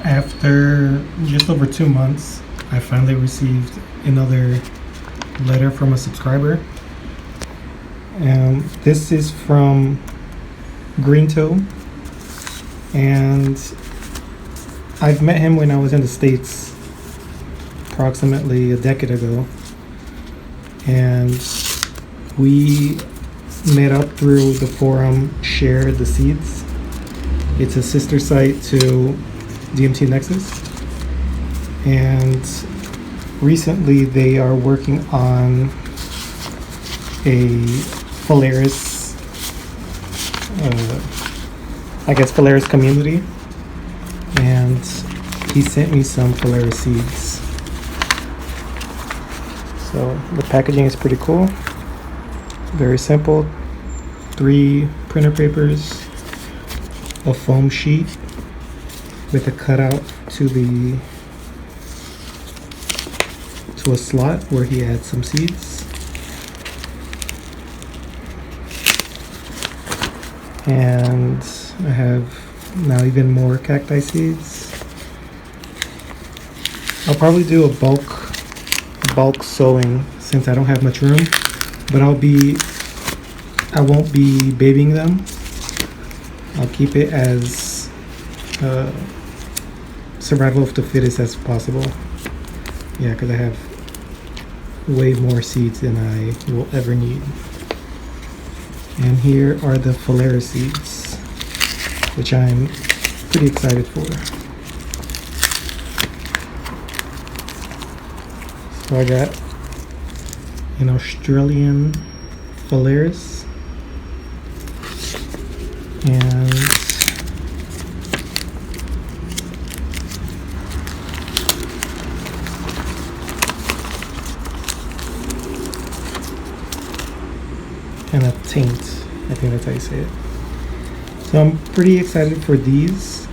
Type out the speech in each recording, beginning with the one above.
After just over 2 months, I finally received another letter from a subscriber. This is from Greentoe, and I've met him when I was in the States approximately a decade ago, and we met up through the forum Share the Seeds. It's a sister site to DMT Nexus, and recently they are working on a Phalaris, Phalaris community, and he sent me some Phalaris seeds. So the packaging is pretty cool, very simple. 3 printer papers, a foam sheet with a cutout to a slot where he adds some seeds, and I have now even more cacti seeds. I'll probably do a bulk sowing since I don't have much room, but I won't be babying them. I'll keep it as survival of the fittest as possible. Yeah, because I have way more seeds than I will ever need. And here are the Phalaris seeds, which I'm pretty excited for. So I got an Australian Phalaris, and a taint, I think that's how you say it. So I'm pretty excited for these.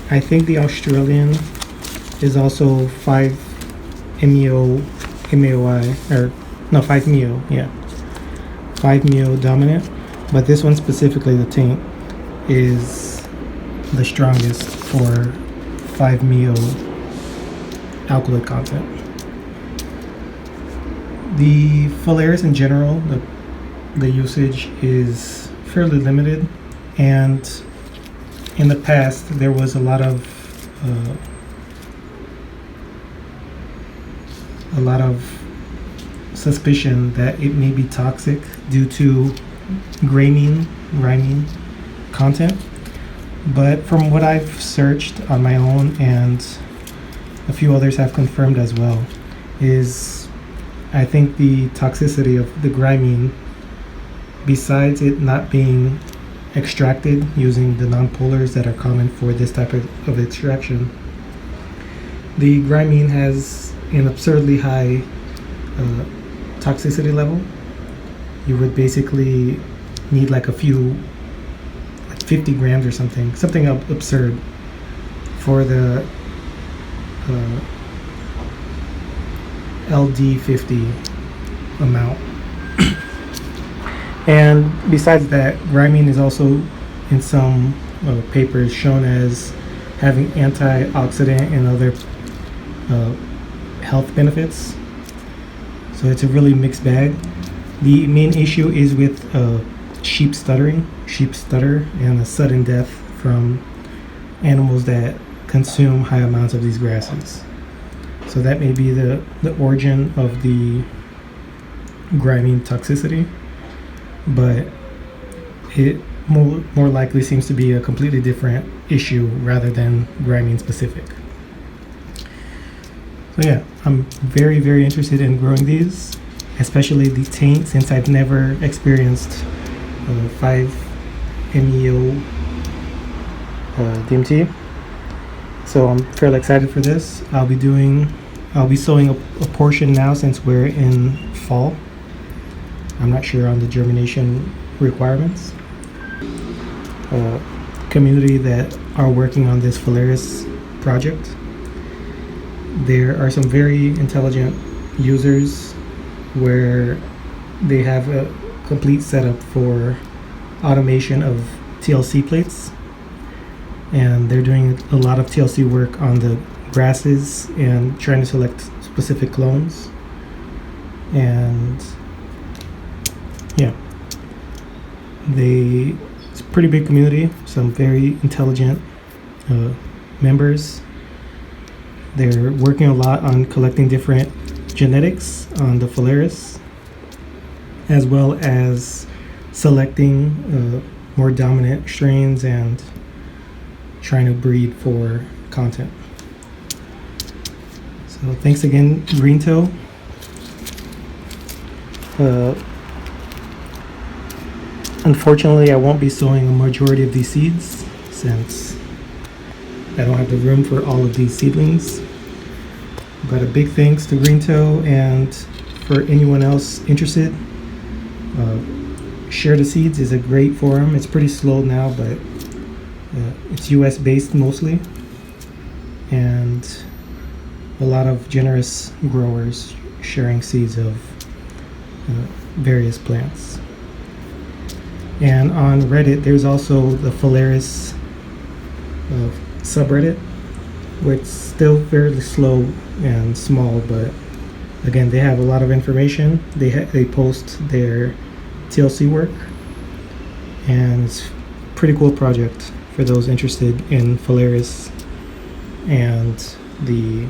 I think the Australian is also 5-MeO dominant, but this one specifically, the taint, is the strongest for 5-MeO alkaloid content. The Phalaris in general, the usage is fairly limited, and in the past there was a lot of suspicion that it may be toxic due to gramine content, but from what I've searched on my own, and a few others have confirmed as well, is I think the toxicity of the gramine, besides it not being extracted using the non-polars that are common for this type of extraction, the gramine has an absurdly high toxicity level. You would basically need like 50 grams or something absurd for the LD50 amount. And besides that, gramine is also in some papers shown as having antioxidant and other health benefits. So it's a really mixed bag. The main issue is with sheep stutter, and a sudden death from animals that consume high amounts of these grasses. So that may be the origin of the gramine toxicity, but it more likely seems to be a completely different issue rather than gramine specific. So yeah, I'm very, very interested in growing these, especially the taint, since I've never experienced 5-MeO DMT. So I'm fairly excited for this. I'll be sowing a portion now since we're in fall. I'm not sure on the germination requirements. Community that are working on this Phalaris project, there are some very intelligent users where they have a complete setup for automation of TLC plates, and they're doing a lot of TLC work on the grasses and trying to select specific clones. And yeah, it's a pretty big community, some very intelligent members. They're working a lot on collecting different genetics on the Phalaris, as well as selecting more dominant strains and trying to breed for content. So thanks again, Greentoe. Unfortunately, I won't be sowing a majority of these seeds since I don't have the room for all of these seedlings. But a big thanks to Greentoe, and for anyone else interested, Share the Seeds is a great forum. It's pretty slow now, but it's US based mostly, and a lot of generous growers sharing seeds of various plants. And on Reddit, there's also the Phalaris subreddit, which is still fairly slow and small, but again, they have a lot of information. They post their TLC work, and it's a pretty cool project for those interested in Phalaris and the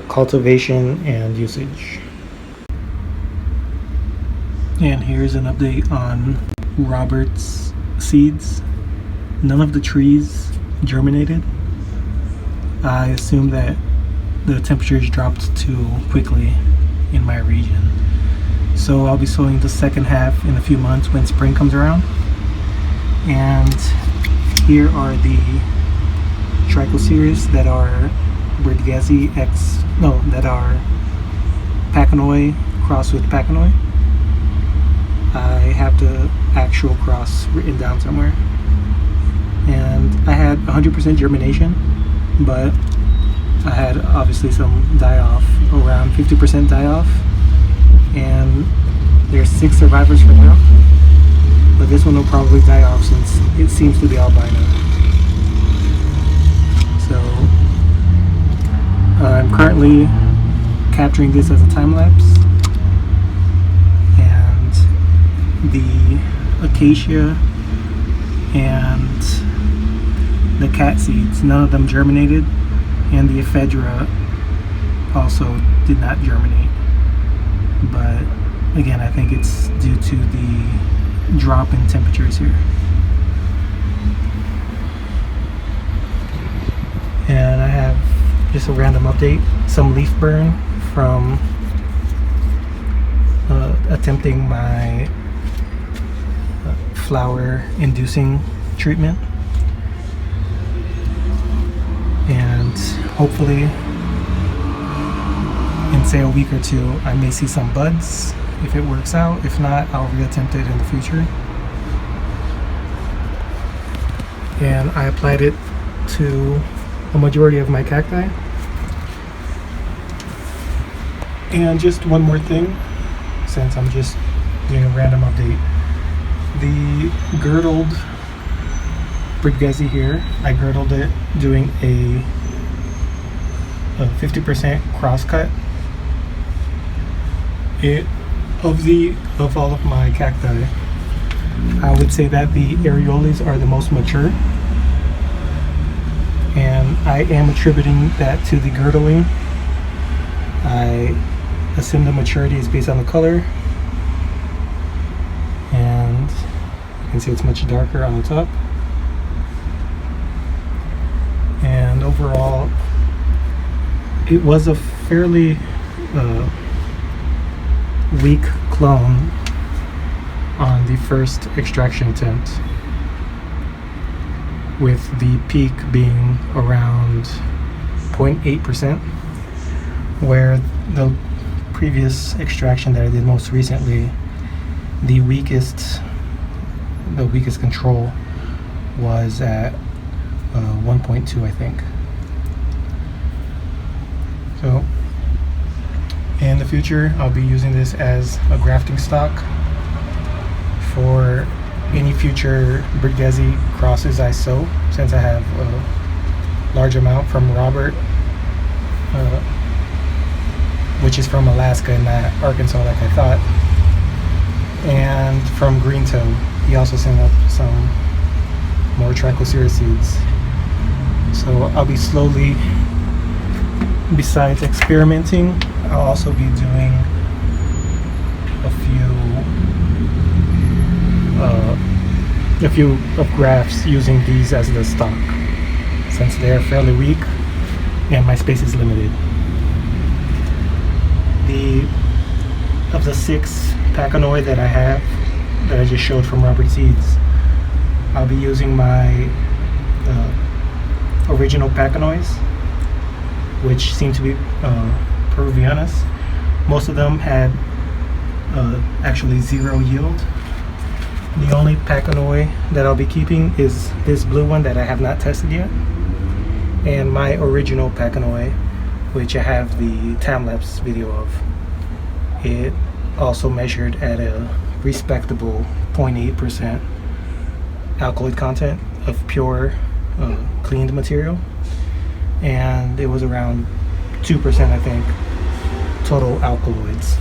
cultivation and usage. And here's an update on Robert's seeds. None of the trees germinated. I assume that the temperatures dropped too quickly in my region. So I'll be sowing the second half in a few months when spring comes around. And here are the trichocereus that are that are Pachanoi crossed with Pachanoi. I have the actual cross written down somewhere. And I had 100% germination, but I had obviously some die-off, around 50% die-off. And there's 6 survivors for now. But this one will probably die off since it seems to be albino. So I'm currently capturing this as a time lapse, and the acacia and the cat seeds, none of them germinated, and the ephedra also did not germinate. But again, I think it's due to the drop in temperatures here. And I have just a random update, some leaf burn from attempting my flower inducing treatment, and hopefully in say a week or two I may see some buds if it works out. If not, I'll reattempt it in the future. And I applied it to a majority of my cacti. And just one more thing, since I'm just doing a random update. The girdled Brigezi here, I girdled it doing a 50% cross cut. Of all of my cacti, I would say that the areoles are the most mature, and I am attributing that to the girdling. I assume the maturity is based on the color, and you can see it's much darker on the top. And overall, it was a fairly weak clone on the first extraction attempt, with the peak being around 0.8%, where the previous extraction that I did most recently, the weakest control was at 1.2, I think. So in the future, I'll be using this as a grafting stock for any future Bergesi crosses I sow, since I have a large amount from Robert, which is from Alaska and not Arkansas like I thought, and from Greentoe. He also sent up some more trichocereus seeds. So I'll be slowly, besides experimenting, I'll also be doing a few of grafts using these as the stock, since they're fairly weak and my space is limited. Of the 6 pachanoi that I have, that I just showed from Robert Seeds, I'll be using my original pachanois, which seem to be Peruvianas. Most of them had actually 0 yield. The only pachanoi that I'll be keeping is this blue one that I have not tested yet, and my original pachanoi, which I have the time-lapse video of. It also measured at a respectable 0.8% alkaloid content of pure cleaned material, and it was around 2%, I think, total alkaloids.